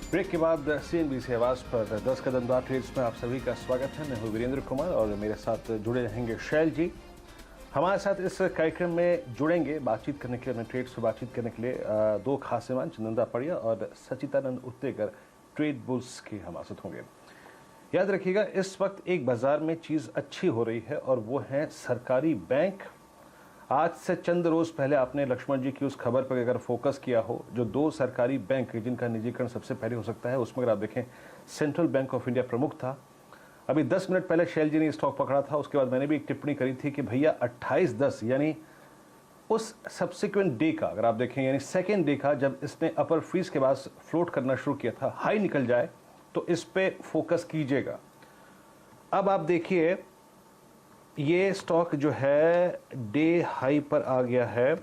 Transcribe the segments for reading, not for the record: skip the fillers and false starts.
Break के बाद CNBC आवाज पर 10 कदम बाद ट्रेड्स में आप सभी का स्वागत है। मैं हूं वीरेंद्र कुमार और मेरे साथ जुड़े रहेंगे शैल जी। हमारे साथ इस कार्यक्रम में जुड़ेंगे बातचीत करने के लिए, अपने ट्रेड्स पर बातचीत करने के लिए दो खास मेहमान चंदन दापड़िया और सचिदानंद उत्तेकर ट्रेड बुल्स की हमारे साथ होंगे। याद रखिएगा, इस वक्त एक बाजार में चीज़ अच्छी हो रही है और वो है सरकारी बैंक। आज से चंद रोज पहले आपने लक्ष्मण जी की उस खबर पर अगर फोकस किया हो, जो दो सरकारी बैंक जिनका निजीकरण सबसे पहले हो सकता है, उसमें अगर आप देखें सेंट्रल बैंक ऑफ इंडिया प्रमुख था। अभी 10 मिनट पहले शैल जी ने स्टॉक पकड़ा था, उसके बाद मैंने भी एक टिप्पणी करी थी कि भैया 28-10 यानी उस सब्सिक्वेंट डे का अगर आप देखें, यानी सेकेंड डे का, जब इसने अपर फ्रीज के बाद फ्लोट करना शुरू किया था, हाई निकल जाए तो इस पे फोकस कीजिएगा। अब आप देखिए ये स्टॉक जो है डे हाई पर आ गया है।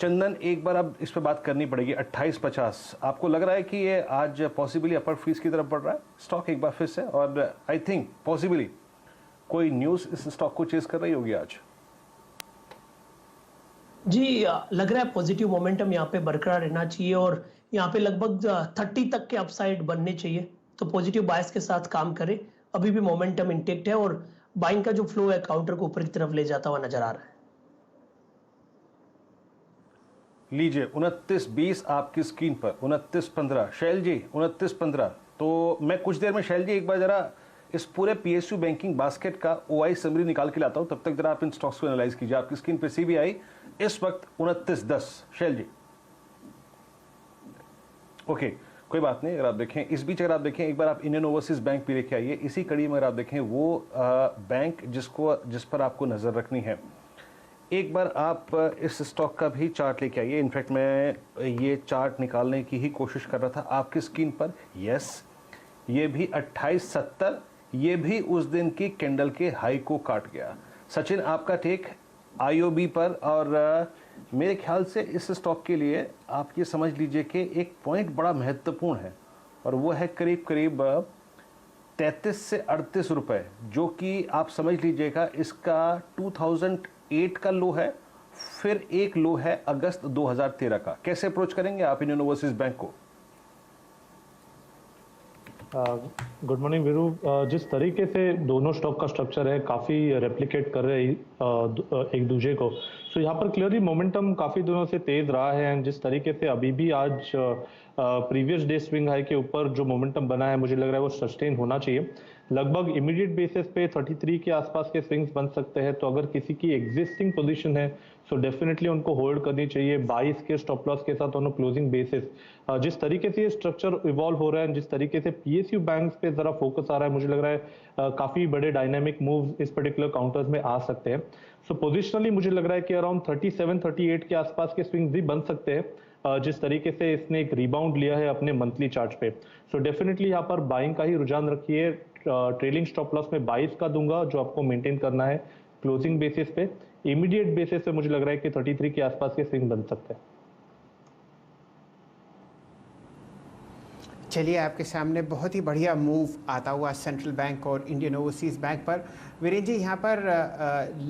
चंदन, एक बार अब इस पर बात करनी पड़ेगी। 28.50 आपको लग रहा है कि ये आज पॉसिबली अपर फ्रीज की तरफ बढ़ रहा है स्टॉक एक बार फिर से, और आई थिंक पॉसिबली कोई न्यूज़ इस स्टॉक को चेस कर रही होगी आज? जी, लग रहा है पॉजिटिव मोमेंटम यहाँ पे बरकरार रहना चाहिए और यहाँ पे लगभग 30 तक के अपसाइड बनने चाहिए, तो पॉजिटिव बायस के साथ काम करें। अभी भी मोमेंटम इंटेक्ट है और बाइंग का जो फ्लो है काउंटर को ऊपर की तरफ ले जाता हुआ नजर आ रहा है। लीजिए 29.20 आपकी स्क्रीन पर, 29.15 शैल जी, 29.15। तो मैं कुछ देर में शैल जी एक बार जरा इस पूरे PSU बैंकिंग बास्केट का OI समरी निकाल के लाता हूं, तब तक जरा आप इन स्टॉक्स को एनालाइज कीजिए। आपकी स्क्रीन पे CBI इस वक्त 29.10। शैल जी ओके, कोई बात नहीं। अगर आप देखें इस बीच, अगर आप देखें एक बार आप इंडियन ओवरसीज बैंक भी लेके आइए। इसी कड़ी में अगर आप देखें वो बैंक जिस पर आपको नज़र रखनी है, एक बार आप इस स्टॉक का भी चार्ट लेके आइए। इनफैक्ट मैं ये चार्ट निकालने की ही कोशिश कर रहा था आपकी स्क्रीन पर। यस, ये भी 28.70, ये भी उस दिन की कैंडल के हाई को काट गया। सचिन, आपका टेक IOB पर? और मेरे ख्याल से इस स्टॉक के लिए आप ये समझ लीजिए कि एक पॉइंट बड़ा महत्वपूर्ण है और वो है करीब करीब 33 से 38 रुपए, जो कि आप समझ लीजिएगा इसका 2008 का लो है, फिर एक लो है अगस्त 2013 का। कैसे अप्रोच करेंगे आप इंडियन ओवरसीज बैंक को? Good morning Veeru. जिस तरीके से दोनों स्टॉक का स्ट्रक्चर है, काफ़ी रेप्लिकेट कर रहे हैं एक दूसरे को, तो यहाँ पर क्लियरली मोमेंटम काफ़ी दिनों से तेज रहा है। एंड जिस तरीके से अभी भी आज प्रीवियस डे स्विंग हाई के ऊपर जो मोमेंटम बना है, मुझे लग रहा है वो सस्टेन होना चाहिए। लगभग इमीडिएट बेसिस पे 33 के आसपास के स्विंग्स बन सकते हैं, तो अगर किसी की एग्जिस्टिंग पोजीशन है सो डेफिनेटली उनको होल्ड करनी चाहिए 22 के स्टॉप लॉस के साथ ऑन क्लोजिंग बेसिस। जिस तरीके से ये स्ट्रक्चर इवॉल्व हो रहा है, जिस तरीके से PSU बैंक्स पे जरा फोकस आ रहा है, मुझे लग रहा है काफी बड़े डायनामिक मूव इस पर्टिकुलर काउंटर्स में आ सकते हैं। सो पोजिशनली मुझे लग रहा है कि अराउंड 37-38 के आसपास के स्विंग्स भी बन सकते हैं, जिस तरीके से इसने एक रिबाउंड लिया है अपने मंथली चार्ट पे। सो डेफिनेटली यहाँ पर बाइंग का ही रुझान रखिए। ट्रेलिंग स्टॉप लॉस में 22 का दूंगा, जो आपको मेंटेन करना है क्लोजिंग बेसिस पे। इमीडिएट बेसिस पे मुझे लग रहा है कि 33 के आसपास के स्विंग बन सकते हैं। चलिए, आपके सामने बहुत ही बढ़िया मूव आता हुआ सेंट्रल बैंक और इंडियन ओवरसीज़ बैंक पर। वीरेंद्र जी, यहाँ पर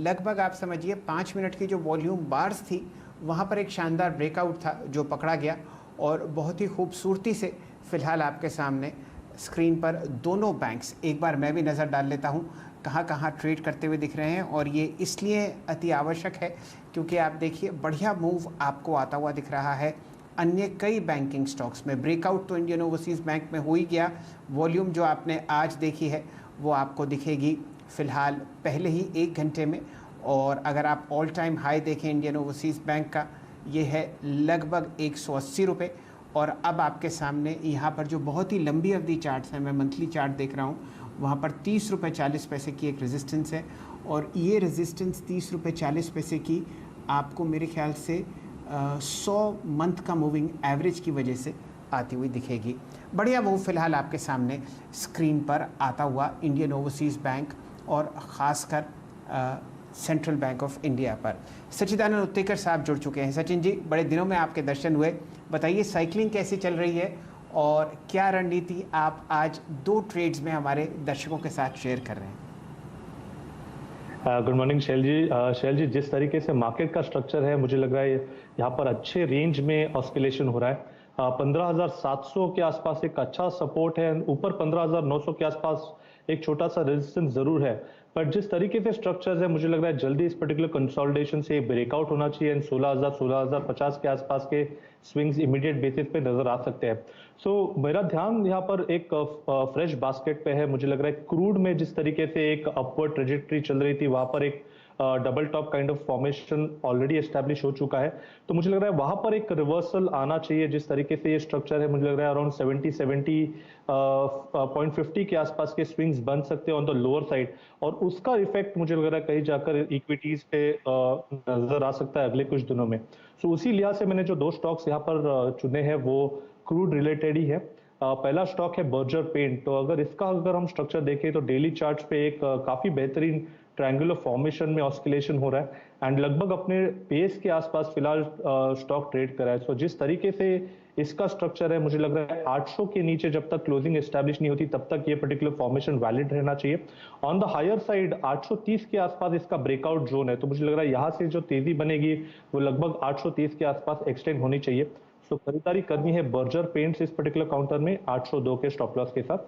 लगभग आप समझिए 5 मिनट की जो वॉल्यूम बार्स थी, वहाँ पर एक शानदार ब्रेकआउट था जो पकड़ा गया और बहुत ही खूबसूरती से फ़िलहाल आपके सामने स्क्रीन पर दोनों बैंक्स, एक बार मैं भी नज़र डाल लेता हूँ कहाँ कहाँ ट्रेड करते हुए दिख रहे हैं। और ये इसलिए अति आवश्यक है क्योंकि आप देखिए बढ़िया मूव आपको आता हुआ दिख रहा है अन्य कई बैंकिंग स्टॉक्स में। ब्रेकआउट तो इंडियन ओवरसीज़ बैंक में हो ही गया। वॉल्यूम जो आपने आज देखी है वो आपको दिखेगी फ़िलहाल पहले ही 1 घंटे में। और अगर आप ऑल टाइम हाई देखें इंडियन ओवरसीज़ बैंक का, ये है लगभग 180 रुपये। और अब आपके सामने यहाँ पर जो बहुत ही लंबी अवधि चार्ट्स हैं, मैं मंथली चार्ट देख रहा हूँ, वहाँ पर 30 रुपये 40 पैसे की एक रेजिस्टेंस है और ये रेजिस्टेंस 30 रुपये 40 पैसे की आपको मेरे ख्याल से 100 मंथ का मूविंग एवरेज की वजह से आती हुई दिखेगी। बढ़िया मूव फिलहाल आपके सामने स्क्रीन पर आता हुआ इंडियन ओवरसीज़ बैंक और ख़ासकर सेंट्रल बैंक ऑफ इंडिया पर। सचिदानंद उत्तेकर साहब जुड़ चुके हैं। सचिन जी, बड़े दिनों में आपके दर्शन हुए, बताइए साइकिलिंग कैसी चल रही है और क्या रणनीति आप आज 2 ट्रेड्स में हमारे दर्शकों के साथ शेयर कर रहे हैं? गुड मॉर्निंग शैल जी। शैल जी, जिस तरीके से मार्केट का स्ट्रक्चर है, मुझे लग रहा है यहाँ पर अच्छे रेंज में ऑस्किलेशन हो रहा है। 15,700 के आसपास एक अच्छा सपोर्ट है, ऊपर 15,900 के आसपास एक छोटा सा रेजिस्टेंस जरूर है। बट जिस तरीके से स्ट्रक्चर्स है, मुझे लग रहा है जल्दी इस पर्टिकुलर कंसोलिडेशन से ब्रेकआउट होना चाहिए एंड 16,000-16,050 के आसपास के स्विंग्स इमीडिएट बेसिस पे नजर आ सकते हैं। सो मेरा ध्यान यहाँ पर एक फ्रेश बास्केट पे है। मुझे लग रहा है क्रूड में जिस तरीके से एक अपवर्ड ट्रेजेक्टरी चल रही थी, वहां पर एक double top kind of formation already establish हो चुका है, तो मुझे लग रहा है वहां पर एक रिवर्सल आना चाहिए। जिस तरीके से ये स्ट्रक्चर है, मुझे लग रहा है अराउंड 70.50 के आसपास के स्विंग्स बन सकते हैं ऑन द लोअर साइड, और उसका इफेक्ट मुझे लग रहा है कहीं जाकर इक्विटीज पे नजर आ सकता है अगले कुछ दिनों में। सो उसी लिहाज से मैंने जो दो स्टॉक्स यहाँ पर चुने हैं वो क्रूड रिलेटेड ही है। पहला स्टॉक है बर्जर पेंट। तो अगर हम स्ट्रक्चर देखें तो डेली चार्ट पे एक काफी बेहतरीन ट्रायंगुलर फॉर्मेशन में ऑस्किलेशन हो रहा है एंड लगभग अपने बेस के आसपास फिलहाल स्टॉक ट्रेड कर रहा है। सो जिस तरीके से इसका स्ट्रक्चर है, मुझे लग रहा है 800 के नीचे जब तक क्लोजिंग एस्टैब्लिश नहीं होती तब तक ये पर्टिकुलर फॉर्मेशन वैलिड रहना चाहिए। ऑन द हायर साइड 830 के आसपास इसका ब्रेकआउट जोन है, तो मुझे लग रहा है यहाँ से जो तेजी बनेगी वो लगभग 830 के आसपास एक्सटेंड होनी चाहिए। सो खरीदारी करनी है बर्जर पेंट्स इस पर्टिकुलर काउंटर में 802 के स्टॉप लॉस के साथ।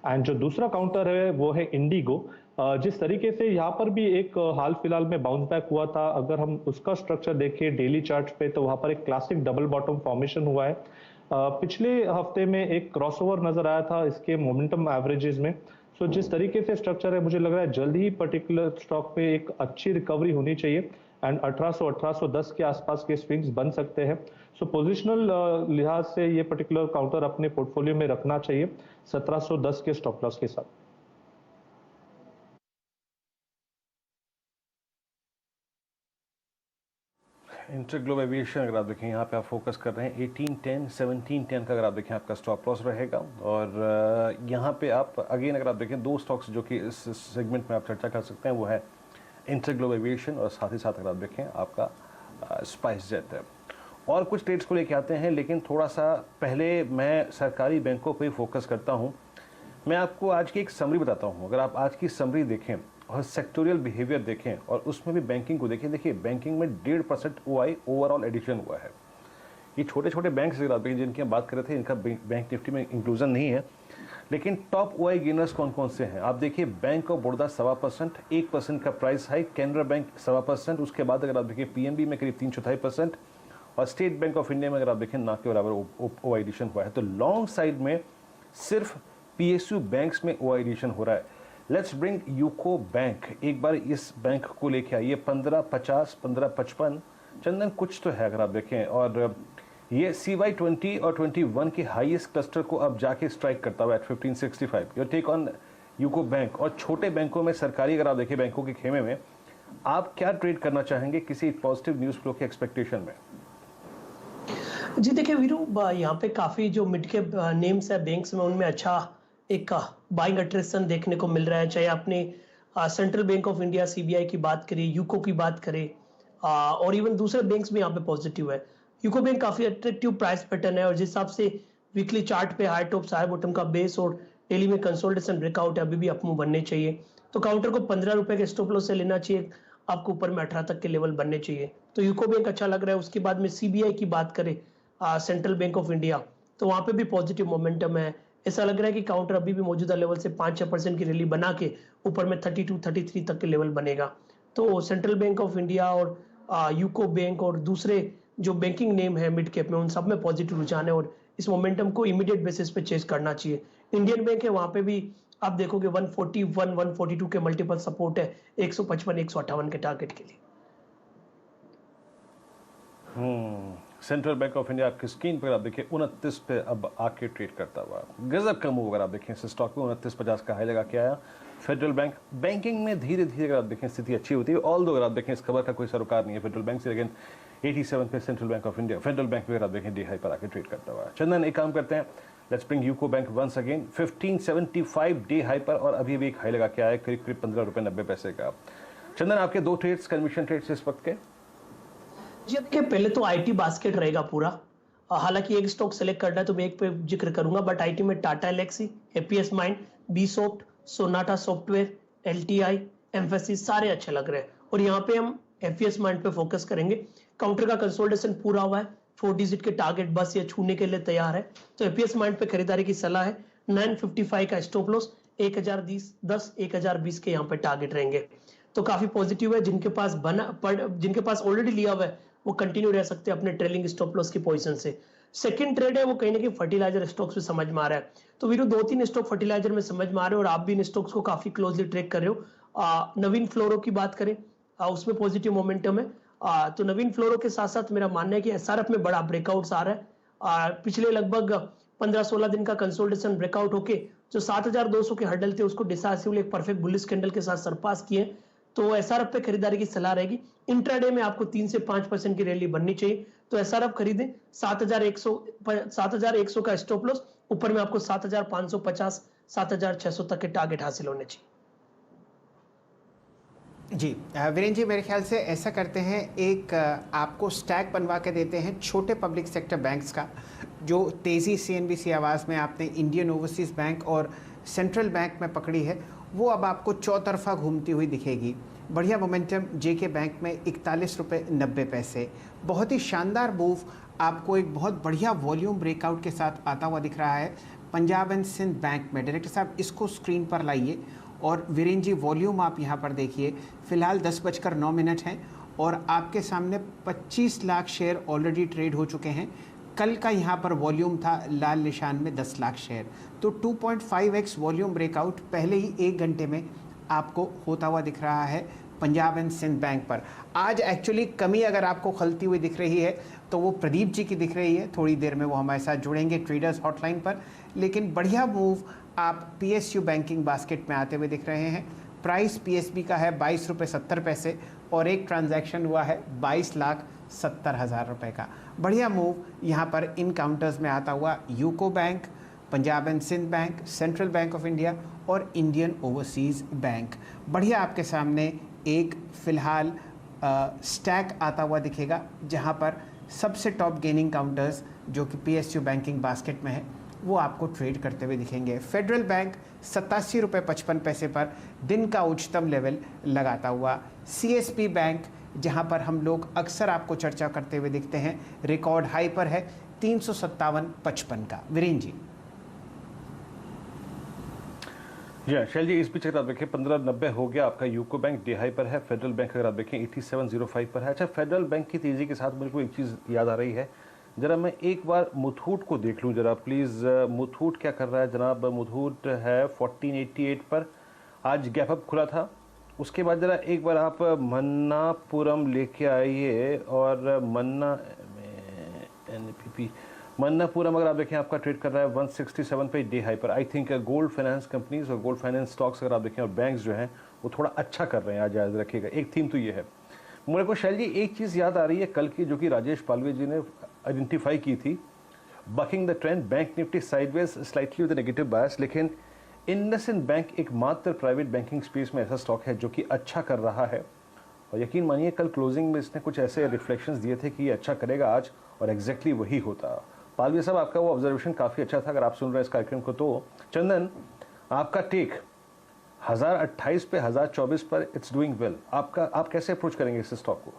एंड जो दूसरा काउंटर है वो है इंडिगो। जिस तरीके से यहाँ पर भी एक हाल फिलहाल में बाउंस बैक हुआ था, अगर हम उसका स्ट्रक्चर देखें डेली चार्ट पे तो वहां पर एक क्लासिक डबल बॉटम फॉर्मेशन हुआ है। पिछले हफ्ते में एक क्रॉसओवर नजर आया था इसके मोमेंटम एवरेजेस में। सो जिस तरीके से स्ट्रक्चर है, मुझे लग रहा है जल्द ही पर्टिकुलर स्टॉक पे एक अच्छी रिकवरी होनी चाहिए एंड 1810 के आसपास के स्विंग्स बन सकते हैं। सो पोजिशनल लिहाज से ये पर्टिकुलर काउंटर अपने पोर्टफोलियो में रखना चाहिए 1710 के स्टॉप लॉस के साथ। इंटरग्लोब एविएशन अगर आप देखें, यहाँ पे आप फोकस कर रहे हैं 1810 1710 का, अगर आप देखें आपका स्टॉप लॉस रहेगा। और यहाँ पे आप अगेन अगर आप देखें दो स्टॉक्स जो कि इस सेगमेंट में आप चर्चा कर सकते हैं वो है इंटरग्लोब एविएशन और साथ ही साथ अगर आप देखें आपका स्पाइस जेट है। और कुछ ट्रेड्स को लेके आते हैं, लेकिन थोड़ा सा पहले मैं सरकारी बैंकों पर फोकस करता हूँ। मैं आपको आज की एक समरी बताता हूँ। अगर आप आज की समरी देखें और सेक्टोरियल बिहेवियर देखें और उसमें भी बैंकिंग को देखें, देखिए बैंकिंग में 1.5% OI ओवरऑल एडिशन हुआ है। ये छोटे छोटे बैंक जिनकी हम बात कर रहे थे, इनका बैंक निफ्टी में इंक्लूजन नहीं है, लेकिन टॉप OI गेनर्स कौन कौन से हैं आप देखिए। बैंक ऑफ बड़ौदा 1.25%, 1% का प्राइस हाइक, कैनरा बैंक 1.25%, उसके बाद अगर आप देखिए PNB में करीब 3/4% और स्टेट बैंक ऑफ इंडिया में अगर आप देखें ना के बराबर OI एडिशन हुआ है। तो लॉन्ग साइड में सिर्फ PSU बैंक्स में OI एडिशन हो रहा है। लेट्स ब्रिंग यूको बैंक, एक बार इस बैंक को लेके आइए। 15.50, 15.55 चंदन कुछ तो है अगर आप देखें, और ये CY 20 और 21 के हाईएस्ट क्लस्टर को अब जाके स्ट्राइक करता हुआ at 1565। Your take on UCO bank. और छोटे बैंकों में सरकारी अगर आप देखें बैंकों के खेमे में आप क्या ट्रेड करना चाहेंगे किसी पॉजिटिव न्यूज फ्लो के एक्सपेक्टेशन में? जी देखिए वीरू, यहाँ पे काफी जो मिड के नेम्स है बैंक्स में, उनमें अच्छा एक बाइंग अट्रैक्शन देखने को मिल रहा है। चाहे आपने central bank of India CBI की बात करें, यूको की बात करें, और इवन दूसरे बैंक्स भी यहाँ पे पॉजिटिव है। यूको बैंक काफी अट्रैक्टिव प्राइस पैटर्न है और जिस हिसाब से वीकली चार्ट पे हाई टॉप हाई बॉटम का बेस और डेली में कंसोलिडेशन ब्रेकआउट है, अभी भी अपमूव बनने चाहिए। तो काउंटर को 15 रुपए के स्टॉप लॉस से लेना चाहिए, आपको ऊपर में 18 तक के लेवल बनने चाहिए। तो यूको बैंक अच्छा लग रहा है। उसके बाद में CBI की बात करें, सेंट्रल बैंक ऑफ इंडिया, तो वहां पे भी पॉजिटिव मोमेंटम है। ऐसा लग रहा है कि काउंटर अभी भी मौजूदा लेवल से 5-6% की रैली बना के ऊपर में 32-33 तक के लेवल बनेगा। तो सेंट्रल बैंक ऑफ इंडिया और यूको बैंक और दूसरे जो बैंकिंग नेम है मिड कैप में, उन सब में पॉजिटिव रुझान है और इस मोमेंटम को इमीडिएट बेसिस पे चेस करना चाहिए। इंडियन बैंक है, वहां पे भी आप देखोगे 141, 142 के मल्टीपल सपोर्ट है 155, 158 के टारगेट के लिए। सेंट्रल बैंक ऑफ इंडिया आपकी स्क्रीन पर आप देखिए 29 पे अब आके ट्रेड करता हुआ गजब का मूव। अगर आप देखें इस स्टॉक पे 29.50 का हाई लगा के आया। फेडरल बैंक बैंकिंग में धीरे धीरे अगर आप देखें स्थिति अच्छी होती है। ऑल दो अगर आप देखें इस खबर का कोई सरोकार नहीं है फेडरल बैंक से, लेकिन 87 पे central bank of India, federal bank पे अगर आप देखें डी हाई पर आके ट्रेड करता हुआ। चंदन एक काम करते हैं, let's bring UCO bank once again 1575 day high पर और अभी भी एक हाई लगा के आया करीब करीब 15 रुपये 90 पैसे का। चंदन आपके दो ट्रेड्स कमीशन ट्रेड्स इस वक्त के? जी देखिए, पहले तो IT बास्केट रहेगा पूरा। हालांकि एक स्टॉक सेलेक्ट करना है तो मैं एक पे जिक्र करूंगा, बट IT में Tata Elxsi, APS mind, B soft, Sonata software, LTI, Mphasis सारे अच्छे लग रहे हैं। और यहाँ पे हम APS माइंड पे फोकस करेंगे। काउंटर का कंसोलिडेशन पूरा हुआ है, 4 डिजिट के टारगेट बस ये छूने के लिए तैयार है, तो एपीएस माइंड पे खरीदारी की सलाह है। 955 का स्टॉप लॉस, 1010 1020 के यहाँ पे टारगेट रहेंगे, तो काफी पॉजिटिव है। जिनके पास ऑलरेडी लिया हुआ है वो कंटिन्यू रह सकते हैं अपने ट्रेलिंग स्टॉप लॉस की पोजीशन से। सेकंड ट्रेड है वो कहीं ना कहीं फर्टिलाइजर स्टॉक्स में समझ में आ रहा है, तो वीरू 2-3 स्टॉक फर्टिलाइजर में समझ में आ रहे हो और आप भी इन स्टॉक्स को काफी क्लोजली ट्रैक कर रहे हो। नवीन फ्लोरो की बात करें, उसमें पॉजिटिव मोमेंटम है। तो नवीन फ्लोरो के साथ साथ मेरा मानना है कि एसआरएफ में बड़ा ब्रेकआउट आ रहा है। पिछले लगभग 15-16 दिन का कंसोलिडेशन ब्रेकआउट होके जो 7200 के हर्डल थे उसको डिसाइसिवली एक परफेक्ट बुलिश कैंडल के साथ सरपास किए, तो एसआरएफ पे खरीदारी की सलाह रहेगी। इंट्राडे में आपको 3 से 5% की रैली बननी चाहिए, तो एसआरएफ खरीदें। 7100 का स्टॉप लॉस, ऊपर में आपको 7550 7600 तक के टारगेट हासिल होने चाहिए। जी वीरेंद्र जी, मेरे ख्याल से ऐसा करते हैं, एक आपको स्टैक बनवा के देते हैं छोटे पब्लिक सेक्टर बैंक्स का, जो तेज़ी CNBC आवाज़ में आपने इंडियन ओवरसीज़ बैंक और सेंट्रल बैंक में पकड़ी है, वो अब आपको चौतरफा घूमती हुई दिखेगी। बढ़िया मोमेंटम जेके बैंक में 41 रुपये 90 पैसे, बहुत ही शानदार मूव आपको एक बहुत बढ़िया वॉल्यूम ब्रेकआउट के साथ आता हुआ दिख रहा है पंजाब एंड सिंध बैंक में। डायरेक्टर साहब इसको स्क्रीन पर लाइए और वीरेंद्र जी वॉल्यूम आप यहाँ पर देखिए। फ़िलहाल 10:09 हैं और आपके सामने 25 लाख शेयर ऑलरेडी ट्रेड हो चुके हैं। कल का यहाँ पर वॉल्यूम था लाल निशान में 10 लाख शेयर, तो 2.5x वॉल्यूम ब्रेकआउट पहले ही 1 घंटे में आपको होता हुआ दिख रहा है पंजाब एंड सिंध बैंक पर। आज एक्चुअली कमी अगर आपको खलती हुई दिख रही है तो वो प्रदीप जी की दिख रही है, थोड़ी देर में वो हमारे साथ जुड़ेंगे ट्रेडर्स हॉटलाइन पर। लेकिन बढ़िया मूव आप PSU बैंकिंग बास्केट में आते हुए दिख रहे हैं। प्राइस PSB का है 22 रुपये 70 पैसे और एक ट्रांजैक्शन हुआ है 22,70,000 रुपये का। बढ़िया मूव यहाँ पर इन काउंटर्स में आता हुआ UCO bank, Punjab and Sind bank, central bank of India और इंडियन ओवरसीज़ बैंक। बढ़िया आपके सामने एक फ़िलहाल स्टैक आता हुआ दिखेगा, जहाँ पर सबसे टॉप गेनिंग काउंटर्स जो कि PSU बैंकिंग बास्केट में है वो आपको ट्रेड करते हुए दिखेंगे। फेडरल बैंक 87 रुपये 55 पैसे पर दिन का उच्चतम लेवल लगाता हुआ। CSB बैंक, जहां पर हम लोग अक्सर आपको चर्चा करते हुए दिखते हैं, रिकॉर्ड हाई पर है 357.55 का। वीरेंद्र जी। जी शैल जी, इस बीच अगर आप देखें 1590 हो गया आपका। यूको बैंक डी हाई पर है, फेडरल बैंक अगर आप देखें 8705 पर है। अच्छा, फेडरल बैंक की तेज़ी के साथ मेरे को एक चीज़ याद आ रही है, जरा मैं एक बार मुथूट को देख लूँ जरा प्लीज़। मुथूट क्या कर रहा है जनाब? मुथूट है 1488 पर, आज गैप अप खुला था। उसके बाद जरा एक बार आप मन्नापुरम लेके आइए और मन्नापुरम अगर आप देखें आपका ट्रेड कर रहा है 167 पे डे हाई पर। I think gold finance companies और गोल्ड फाइनेंस स्टॉक्स अगर आप देखें और बैंक्स जो हैं वो थोड़ा अच्छा कर रहे हैं, आज याद रखिएगा। एक थीम तो ये है। मेरे को शैल जी एक चीज़ याद आ रही है कल की, जो कि राजेश पालवे जी ने आइडेंटिफाई की थी, bucking the trend, bank Nifty sideways slightly with negative bias. लेकिन इंडसइंड बैंक एकमात्र प्राइवेट बैंकिंग स्पेस में ऐसा स्टॉक है जो कि अच्छा कर रहा है, और यकीन मानिए कल क्लोजिंग में इसने कुछ ऐसे रिफ्लेक्शंस दिए थे कि ये अच्छा करेगा आज, और एग्जैक्टली वही होता। पालवी साहब, आपका वो ऑब्जर्वेशन काफ़ी अच्छा था, अगर आप सुन रहे हैं इस कार्यक्रम को। तो चंदन, आपका टेक 1028 पे 1024 पर इट्स डूइंग वेल, आप कैसे अप्रोच करेंगे इस स्टॉक को?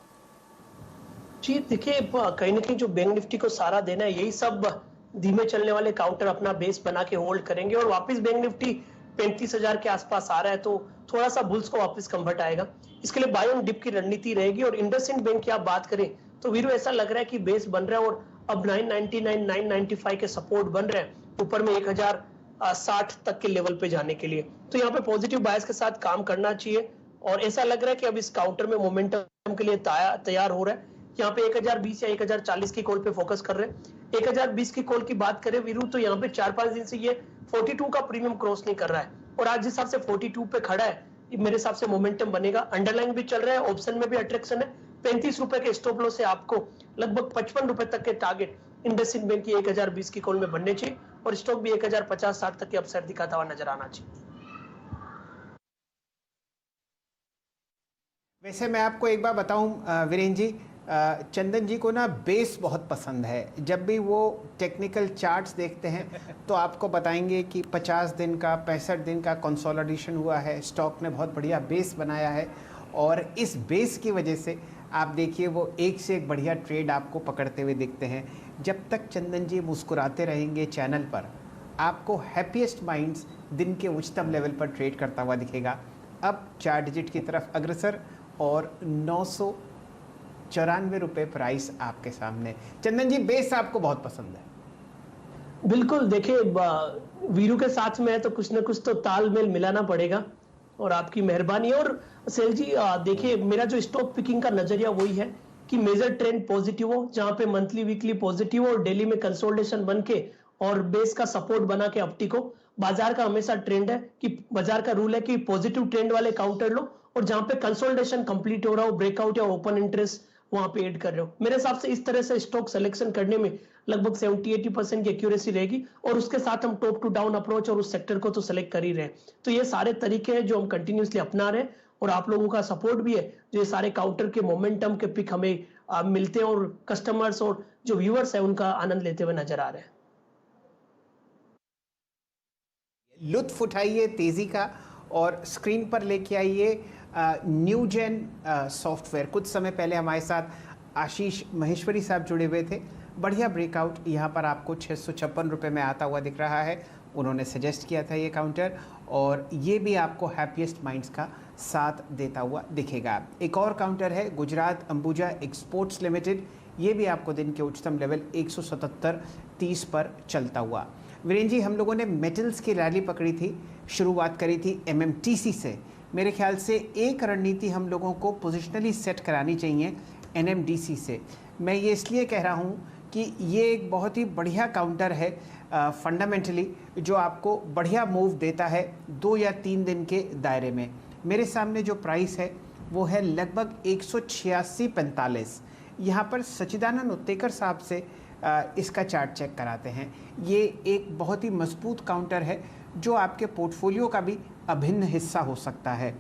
जी देखिए, कहीं ना कहीं जो बैंक निफ्टी को सहारा देना है, यही सब धीमे चलने वाले काउंटर अपना बेस बना के होल्ड करेंगे और वापस बैंक निफ्टी 35,000 के आसपास आ रहा है, तो थोड़ा सा बुल्स को वापस कन्वर्ट आएगा। इसके लिए बाय ऑन डिप की रणनीति रहेगी। और इंडसइंड बैंक की आप बात करें तो वीरू ऐसा लग रहा है कि बेस बन रहा है और अब 999 995 के सपोर्ट बन रहे हैं, ऊपर में 1060 तक के लेवल पे जाने के लिए। तो यहाँ पे पॉजिटिव बायस के साथ काम करना चाहिए और ऐसा लग रहा है कि अब इस काउंटर में मोमेंटम के लिए तैयार हो रहा है। यहाँ पे 1020 या 1040 की कॉल पे फोकस कर रहे हैं। 1020 की कॉल की बात करें वीरू, तो यहाँ पे 4-5 दिन से ये 42 का प्रीमियम क्रॉस नहीं कर रहा है, और आज जिस हिसाब से 42 पे खड़ा है, मेरे हिसाब से मोमेंटम बनेगा। अंडरलाइन भी चल रहा है, ऑप्शन में भी अट्रैक्शन है। 35 रुपए के स्टॉप लॉस से आपको लगभग 55 रुपए तक के टारगेट इंडसइंड बैंक की 1020 की कॉल में बनने चाहिए, और स्टॉक भी 1050-60 तक की अपसाइड दिखाता हुआ नजर आना चाहिए। वैसे मैं आपको एक बार बताऊं वीरेंद्र जी, चंदन जी को ना बेस बहुत पसंद है। जब भी वो टेक्निकल चार्ट्स देखते हैं तो आपको बताएंगे कि 50 दिन का 65 दिन का कंसोलिडेशन हुआ है, स्टॉक ने बहुत बढ़िया बेस बनाया है, और इस बेस की वजह से आप देखिए वो एक से एक बढ़िया ट्रेड आपको पकड़ते हुए दिखते हैं। जब तक चंदन जी मुस्कुराते रहेंगे चैनल पर, आपको हैप्पीएस्ट माइंड्स दिन के उच्चतम लेवल पर ट्रेड करता हुआ दिखेगा। अब 4 डिजिट की तरफ अग्रसर और 994 रुपये प्राइस आपके सामने। चंदन जी, बेस आपको बहुत पसंद है। बिल्कुल, देखिए वीरू के साथ में है तो कुछ ना कुछ तो तालमेल मिलाना पड़ेगा और आपकी मेहरबानी है। और सेल जी देखिए, मेरा जो स्टॉक पिकिंग का नजरिया वही है कि मेजर ट्रेंड पॉजिटिव हो, जहां पे मंथली वीकली पॉजिटिव हो और डेली में कंसोलिडेशन बन के और बेस का सपोर्ट बना के अपटिक हो। बाजार का हमेशा ट्रेंड है कि बाजार का रूल है कि पॉजिटिव ट्रेंड वाले काउंटर लो और जहां पे कंसोलिडेशन कंप्लीट हो रहा हो, ब्रेकआउट या ओपन इंटरेस्ट वहां पे ऐड कर रहे हो। मेरे हिसाब से इस तरह से स्टॉक सिलेक्शन करने में लगभग 70-80% की एक्यूरेसी रहेगी और उसके साथ हम टॉप टू डाउन अप्रोच और उस सेक्टर को तो सेलेक्ट कर ही रहे हैं। तो ये सारे तरीके हैं जो हम कंटिन्यूसली अपना रहे हैं और आप लोगों का सपोर्ट भी है जो ये सारे काउंटर के मोमेंटम के पिक हमें मिलते हैं और कस्टमर्स और जो व्यूअर्स है उनका आनंद लेते हुए नजर आ रहे हैं। लुत्फ उठाइए तेजी का और स्क्रीन पर लेके आइए न्यू जेन सॉफ्टवेयर। कुछ समय पहले हमारे साथ आशीष महेश्वरी साहब जुड़े हुए थे। बढ़िया ब्रेकआउट यहाँ पर आपको 656 रुपये में आता हुआ दिख रहा है। उन्होंने सजेस्ट किया था ये काउंटर और ये भी आपको हैप्पीएस्ट माइंड्स का साथ देता हुआ दिखेगा। एक और काउंटर है गुजरात अंबुजा एक्सपोर्ट्स लिमिटेड। ये भी आपको दिन के उच्चतम लेवल 177.30 पर चलता हुआ। वीरेंद्र जी, हम लोगों ने मेटल्स की रैली पकड़ी थी, शुरुआत करी थी एमएमटीसी से। मेरे ख्याल से एक रणनीति हम लोगों को पोजिशनली सेट करानी चाहिए एनएमडीसी से। मैं ये इसलिए कह रहा हूँ कि ये एक बहुत ही बढ़िया काउंटर है फंडामेंटली, जो आपको बढ़िया मूव देता है 2 या 3 दिन के दायरे में। मेरे सामने जो प्राइस है वो है लगभग 186.45। यहाँ पर सच्चिदानंद उत्तेकर साहब से इसका चार्ट चेक कराते हैं। ये एक बहुत ही मजबूत काउंटर है जो आपके पोर्टफोलियो का भी अभिन्न हिस्सा हो सकता है।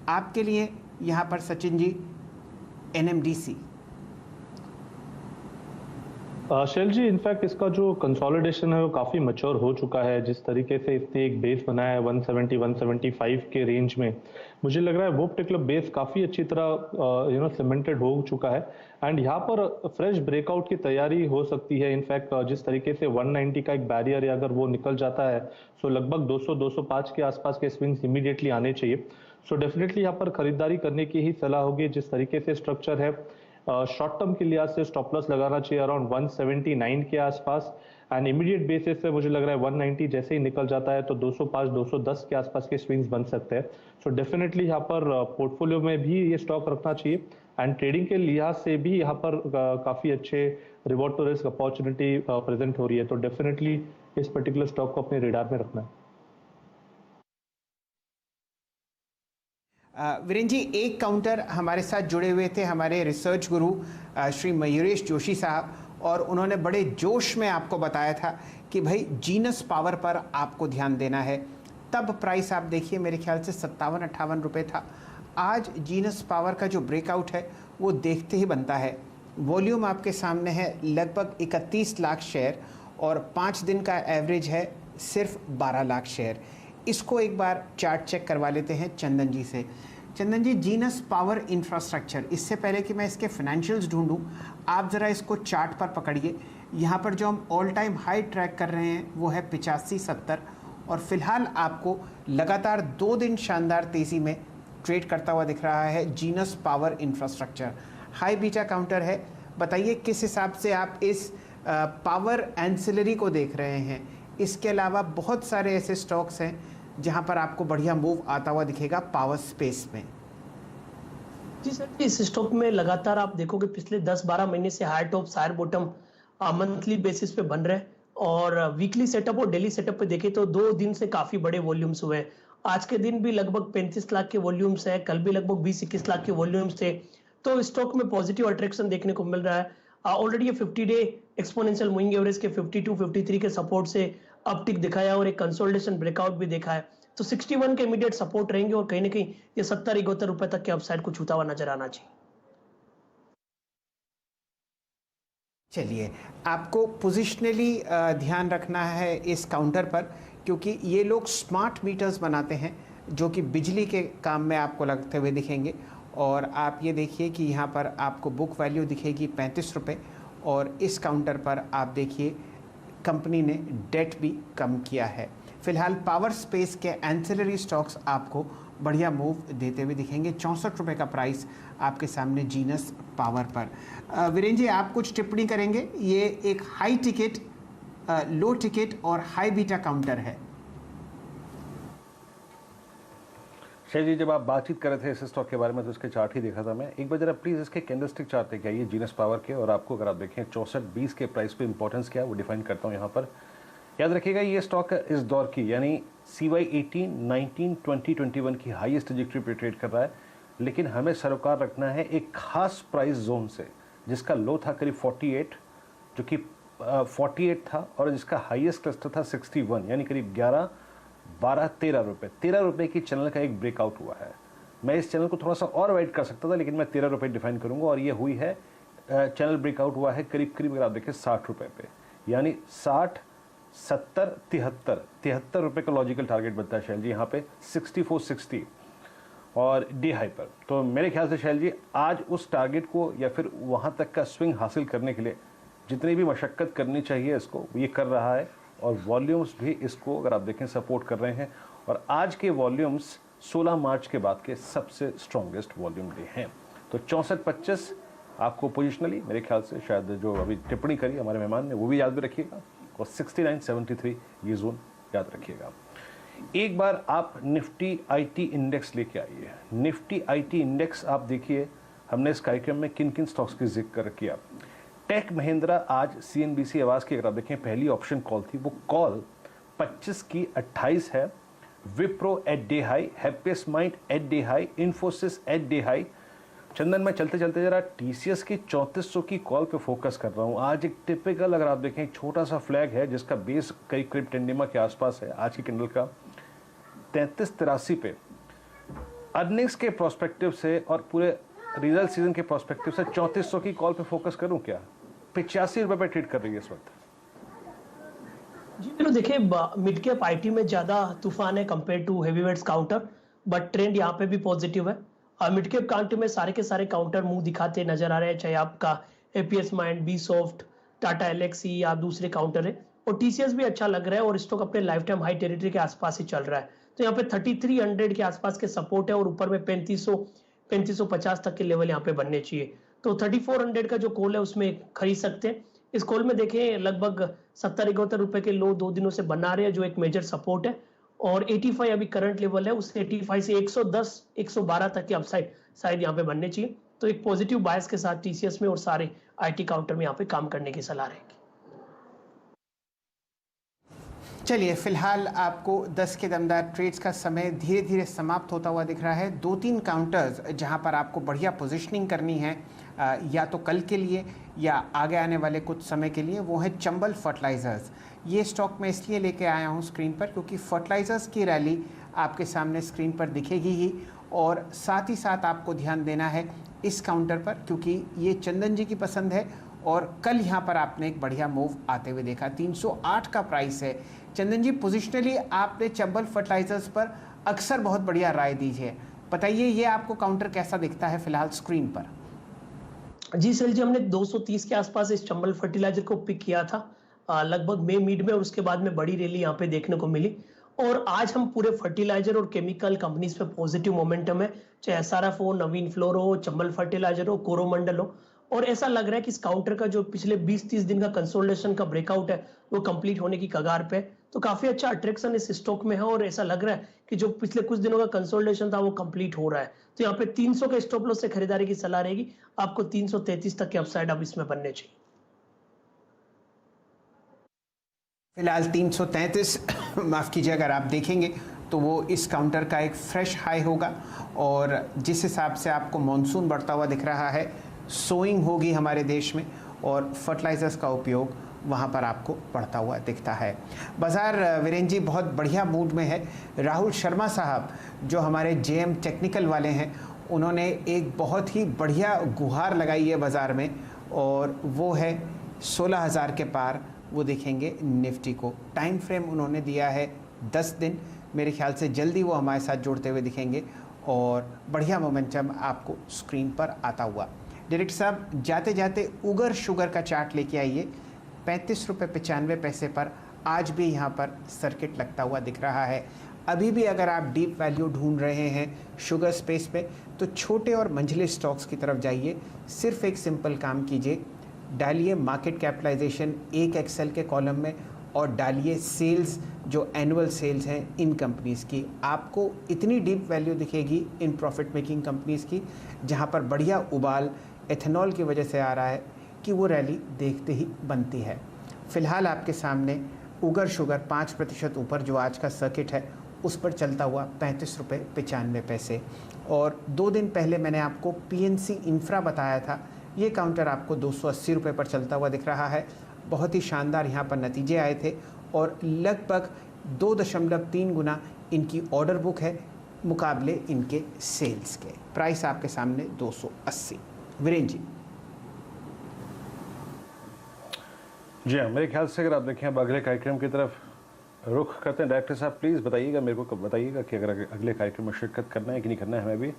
आपके लिए यहाँ पर सचिन जी एनएमडीसी। शैल जी, इनफैक्ट इसका जो कंसोलिडेशन है वो काफ़ी मैच्योर हो चुका है। जिस तरीके से इसने एक बेस बनाया है 170-175 के रेंज में, मुझे लग रहा है वो पर्टिकुलर बेस काफ़ी अच्छी तरह सीमेंटेड हो चुका है एंड यहाँ पर फ्रेश ब्रेकआउट की तैयारी हो सकती है। इनफैक्ट जिस तरीके से 190 का एक बैरियर है, अगर वो निकल जाता है तो लगभग 200-205 के आसपास के स्विंग्स इमीडिएटली आने चाहिए। सो डेफिनेटली यहाँ पर खरीदारी करने की ही सलाह होगी। जिस तरीके से स्ट्रक्चर है, शॉर्ट टर्म के लिहाज से स्टॉप लॉस लगाना चाहिए अराउंड 179 के आसपास एंड इमीडिएट बेसिस पे मुझे लग रहा है 190 जैसे ही निकल जाता है तो 205-210 के आसपास के स्विंग्स बन सकते हैं। सो डेफिनेटली यहाँ पर पोर्टफोलियो में भी ये स्टॉक रखना चाहिए एंड ट्रेडिंग के लिहाज से भी यहाँ पर काफ़ी अच्छे reward to risk opportunity present हो रही है। तो डेफिनेटली इस पर्टिकुलर स्टॉक को अपने रेडार में रखना है। वीरेंद्र जी, एक काउंटर हमारे साथ जुड़े हुए थे हमारे रिसर्च गुरु श्री मयूरेश जोशी साहब, और उन्होंने बड़े जोश में आपको बताया था कि भाई जीनस पावर पर आपको ध्यान देना है। तब प्राइस आप देखिए मेरे ख्याल से 57-58 रुपये था। आज जीनस पावर का जो ब्रेकआउट है वो देखते ही बनता है। वॉल्यूम आपके सामने है लगभग 31 लाख शेयर और 5 दिन का एवरेज है सिर्फ 12 लाख शेयर। इसको एक बार चार्ट चेक करवा लेते हैं चंदन जी से। चंदन जी, जीनस पावर इंफ्रास्ट्रक्चर, इससे पहले कि मैं इसके फाइनेंशियल्स ढूंढूं, आप ज़रा इसको चार्ट पर पकड़िए। यहाँ पर जो हम ऑल टाइम हाई ट्रैक कर रहे हैं वो है 85-70 और फिलहाल आपको लगातार 2 दिन शानदार तेज़ी में ट्रेड करता हुआ दिख रहा है genus power infrastructure. High beta counter है। बताइए किस हिसाब से आप इस पावर एंसिलरी को देख रहे हैं। इसके अलावा बहुत सारे ऐसे स्टॉक्स हैं जहां पर आपको बढ़िया मूव आता हुआ दिखेगा पावर स्पेस में। जी सर, इस स्टॉक में लगातार आप देखोगे पिछले 10-12 महीने से higher top higher bottom monthly basis पे बन रहे हैं और वीकली सेटअप और डेली सेटअप पे देखें तो 2 दिन से काफी बड़े वॉल्यूम्स हुए हैं। आज के दिन भी लगभग 35 लाख के वॉल्यूम्स है, कल भी लगभग 20-21 लाख के वॉल्यूम्स थे। तो स्टॉक में पॉजिटिव अट्रैक्शन देखने को मिल रहा है। ऑलरेडी ये 50 डे एक्सपोनेंशियल मूविंग एवरेज के 52-53 के सपोर्ट से अपटिक दिखाया और एक कंसोलिडेशन ब्रेकआउट भी देखा है। तो 61 के इमीडिएट सपोर्ट रहेंगे और कहीं ना कहीं ये 70-71 रुपए तक के अपसाइड को छूता हुआ नजर आना चाहिए। चलिए, आपको पोजिशनली ध्यान रखना है इस काउंटर पर, क्योंकि ये लोग स्मार्ट मीटर्स बनाते हैं जो कि बिजली के काम में आपको लगते हुए दिखेंगे और आप ये देखिए कि यहाँ पर आपको बुक वैल्यू दिखेगी 35 रुपये, और इस काउंटर पर आप देखिए कंपनी ने डेट भी कम किया है। फिलहाल पावर स्पेस के एंसिलरी स्टॉक्स आपको बढ़िया मूव देते हुए दिखेंगे। 64 रुपये का प्राइस आपके सामने जीनस पावर पर। वीरेंद्र जी, आप कुछ टिप्पणी करेंगे? ये एक हाई टिकट, लो टिकट और हाई बीटा काउंटर है। शैल जी, जब आप बातचीत कर रहे थे इस स्टॉक के बारे में तो इसके चार्ट ही देखा था मैं। एक बार जरा प्लीज इसके कैंडलस्टिक चार्ट पे आइए जीनस पावर के, और आपको अगर आप देखें 64.20 के प्राइस पे इंपॉर्टेंस क्या है वो डिफाइन करता हूँ यहाँ पर। याद रखिएगा ये स्टॉक इस दौर की यानी CY 18, 19, 20, 21 की हाईएस्ट ट्रैजेक्टरी पे ट्रेड कर रहा है, लेकिन हमें सरोकार रखना है एक खास प्राइस जोन से जिसका लो था करीब 48, जो कि 48 था, और जिसका हाईएस्ट क्लस्टर था 61, यानी करीब 11, 12, 13 रुपये। 13 रुपये की चैनल का एक ब्रेकआउट हुआ है। मैं इस चैनल को थोड़ा सा और वाइड कर सकता था, लेकिन मैं 13 रुपये डिफाइन करूंगा, और ये हुई है चैनल ब्रेकआउट हुआ है करीब करीब अगर आप देखें 60 रुपये पे, यानी 60, 70, 73 रुपये का लॉजिकल टारगेट बनता है शैल जी यहाँ पे 6460 और डे हाई पर। तो मेरे ख्याल से शैल जी आज उस टारगेट को या फिर वहाँ तक का स्विंग हासिल करने के लिए जितनी भी मशक्क़त करनी चाहिए इसको ये कर रहा है, और वॉल्यूम्स भी इसको अगर आप देखें सपोर्ट कर रहे हैं, और आज के वॉल्यूम्स 16 मार्च के बाद के सबसे स्ट्रॉन्गेस्ट वॉल्यूम डे हैं। तो 64.25 आपको पोजिशनली मेरे ख्याल से शायद जो अभी टिप्पणी करी हमारे मेहमान ने वो भी याद भी रखिएगा, और 69.73 ये जोन याद रखिएगा। एक बार आप निफ्टी IT इंडेक्स लेके आइए। निफ्टी IT इंडेक्स आप देखिए हमने इस कार्यक्रम में किन किन स्टॉक्स की जिक्र किया। टेक महिंद्रा आज CNBC आवाज़ की अगर आप देखें पहली ऑप्शन कॉल थी, वो कॉल 25 की 28 है। Wipro at day high, Happiest Mind at day high, Infosys at day high. Chandan, मैं चलते चलते जरा TCS की 3400 की कॉल पे फोकस कर रहा हूँ। आज एक टिपिकल अगर आप देखें एक छोटा सा फ्लैग है जिसका बेस करीब करीब टेंडिमा के आसपास है आज की कैंडल का 3383 पे। अर्निंग्स के प्रोस्पेक्टिव से और पूरे रिजल्ट सीजन के प्रोस्पेक्टिव से 3400 की कॉल पे फोकस करूं क्या? 85 रुपए पे ट्रेड कर रही है इस वक्त। जी बिल्कुल, देखिए मिड कैप IT में ज्यादा तूफान है compare to heavyweights counter, but trend यहाँ पे भी पॉजिटिव है। मिड कैप काउंटर में सारे के सारे काउंटर मुंह दिखाते नजर आ रहे हैं, चाहे आपका happiest mind, B soft, Tata Elxsi या दूसरे काउंटर है, और TCS भी अच्छा लग रहा है और स्टॉक अपने लाइफ टाइम हाई टेरिटरी के आसपास ही चल रहा है। तो यहाँ पे 3300 के आसपास के सपोर्ट है, और ऊपर में 3550 तक के लेवल यहाँ पे बनने चाहिए। तो 3400 का जो कॉल है उसमें खरीद सकते हैं। इस कॉल में देखें लगभग 70-71 रुपए के लो 2 दिनों से बना रहे हैं, जो एक मेजर सपोर्ट है, और 85 अभी करंट लेवल है, उस 85 से 110-112 तक की अपसाइड शायद यहाँ पे बनने चाहिए। तो एक पॉजिटिव बायस के साथ TCS में और सारे IT काउंटर में यहाँ पे काम करने की सलाह रहेगी। चलिए, फिलहाल आपको 10 के दमदार ट्रेड्स का समय धीरे धीरे समाप्त होता हुआ दिख रहा है। 2-3 काउंटर्स जहां पर आपको बढ़िया पोजीशनिंग करनी है, या तो कल के लिए या आगे आने वाले कुछ समय के लिए, वो है चंबल फर्टिलाइज़र्स। ये स्टॉक मैं इसलिए लेके आया हूँ स्क्रीन पर क्योंकि फर्टिलाइज़र्स की रैली आपके सामने स्क्रीन पर दिखेगी ही, और साथ ही साथ आपको ध्यान देना है इस काउंटर पर, क्योंकि ये चंदन जी की पसंद है, और कल यहाँ पर आपने एक बढ़िया मूव आते हुए देखा। 308 का प्राइस है। चंदन जी, पोजिशनली आपने चंबल फर्टिलाइजर्स पर अक्सर बहुत बढ़िया राय दी है, बताइए ये आपको काउंटर कैसा दिखता है फिलहाल स्क्रीन पर? जी सर जी, हमने 230 के आसपास इस चंबल फर्टिलाइजर को पिक किया था लगभग मई मिड में, और उसके बाद में बड़ी रैली यहाँ पे देखने को मिली। और आज हम पूरे फर्टिलाइजर और केमिकल कंपनीज पे पॉजिटिव मोमेंटम है, चाहे SRF हो, नवीन फ्लोर हो, चंबल फर्टिलाइजर हो, कोरोमंडल हो, और ऐसा लग रहा है कि इस काउंटर का जो पिछले 20-30 दिन का कंसोलिडेशन का ब्रेकआउट है वो कंप्लीट होने की कगार पे। तो काफी अच्छा अट्रैक्शन इस स्टॉक में है, और ऐसा लग रहा है कि जो पिछले कुछ दिनों का कंसोलिडेशन था वो कंप्लीट हो रहा है। तो यहाँ पे 300 के स्टॉप लॉस से खरीदारी की सलाह रहेगी। आपको 333 तक के अपसाइड अब इसमें बनने चाहिए। फिलहाल 333 माफ़ कीजिए, अगर आप देखेंगे तो वो इस काउंटर का एक फ्रेश हाई होगा, और जिस हिसाब से आपको मॉनसून बढ़ता हुआ दिख रहा है, सोइंग होगी हमारे देश में, और फर्टिलाइजर्स का उपयोग वहाँ पर आपको बढ़ता हुआ दिखता है। बाज़ार वीरेंद्र जी बहुत बढ़िया मूड में है। राहुल शर्मा साहब जो हमारे JM टेक्निकल वाले हैं, उन्होंने एक बहुत ही बढ़िया गुहार लगाई है बाज़ार में, और वो है 16,000 के पार वो दिखेंगे निफ्टी को। टाइम फ्रेम उन्होंने दिया है 10 दिन, मेरे ख्याल से जल्दी वो हमारे साथ जुड़ते हुए दिखेंगे, और बढ़िया मोमेंटम आपको स्क्रीन पर आता हुआ। डायरेक्टर साहब जाते जाते उगर शुगर का चार्ट लेके आइए। 35.95 रुपये पर आज भी यहाँ पर सर्किट लगता हुआ दिख रहा है। अभी भी अगर आप डीप वैल्यू ढूंढ रहे हैं शुगर स्पेस पे तो छोटे और मंझले स्टॉक्स की तरफ जाइए। सिर्फ एक सिंपल काम कीजिए, डालिए मार्केट कैपिटलाइजेशन एक एक्सेल के कॉलम में और डालिए सेल्स जो एनुअल सेल्स हैं इन कंपनीज़ की। आपको इतनी डीप वैल्यू दिखेगी इन प्रॉफिट मेकिंग कंपनीज़ की जहां पर बढ़िया उबाल एथेनॉल की वजह से आ रहा है कि वो रैली देखते ही बनती है। फ़िलहाल आपके सामने उगर शुगर 5% ऊपर जो आज का सर्किट है उस पर चलता हुआ 35.95 रुपये। और 2 दिन पहले मैंने आपको PNC इंफ्रा बताया था, ये काउंटर आपको 280 रुपये पर चलता हुआ दिख रहा है। बहुत ही शानदार यहाँ पर नतीजे आए थे और लगभग 2.3 गुना इनकी ऑर्डर बुक है मुकाबले इनके सेल्स के। प्राइस आपके सामने 280। वीरेंद्र जी हाँ, मेरे ख्याल से अगर आप देखें अब अगले कार्यक्रम की तरफ रुख करते हैं। डायरेक्टर साहब प्लीज़ बताइएगा, मेरे को बताइएगा कि अगर अगले कार्यक्रम में शिरकत करना है कि नहीं करना है। हमें भी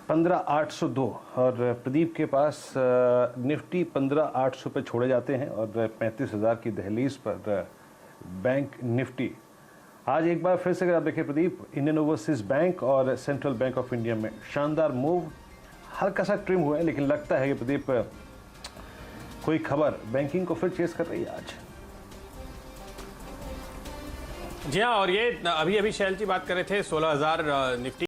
15,802 और प्रदीप के पास निफ्टी 15,800 पे छोड़े जाते हैं और 35,000 की दहलीज पर बैंक निफ्टी। आज एक बार फिर से अगर आप देखें प्रदीप, इंडियन ओवरसीज बैंक और सेंट्रल बैंक ऑफ इंडिया में शानदार मूव, हल्का सा ट्रिम हुआ है लेकिन लगता है कि प्रदीप कोई खबर बैंकिंग को फिर चेस कर रही है आज। जी हाँ, और ये अभी शैल जी बात कर रहे थे 16,000 निफ्टी